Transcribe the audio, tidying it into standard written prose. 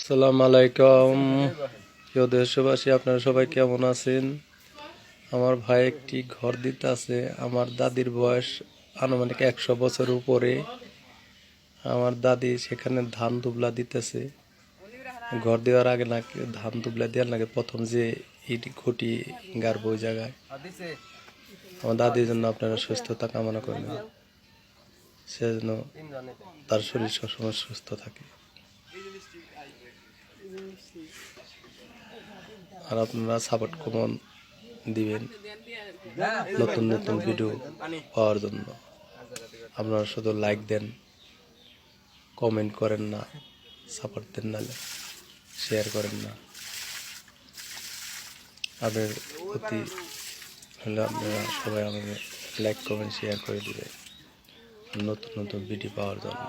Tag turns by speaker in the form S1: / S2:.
S1: আসসালামু আলাইকুম প্রিয় দেশবাসী, আপনারা সবাই কেমন আছেন? আমার ভাই একটি ঘর দিতে আছে। আমার দাদির বয়স আনুমানিক 100 বছর উপরে। আমার দাদি সেখানে ধান দুবলা দিতেছে। ঘর দেওয়ার আগে নাকি ধান দুবলা দেওয়ার নাকি প্রথম যে ইট ঘটি গাড়বো ওই জায়গায়। আমার দাদির জন্য আপনারা সুস্থতা কামনা করবেন, সে যেন তার শরীর সবসময় সুস্থ থাকে। আর আপনারা সাপোর্ট কমন দিবেন নতুন নতুন ভিডিও পাওয়ার জন্য। আপনারা শুধু লাইক দেন, কমেন্ট করেন না, সাপোর্ট দেন না, শেয়ার করেন না। আপনার প্রতি হলে আপনারা সবাই আমাকে লাইক কমেন্ট শেয়ার করে দিবে নতুন নতুন ভিডিও পাওয়ার জন্য।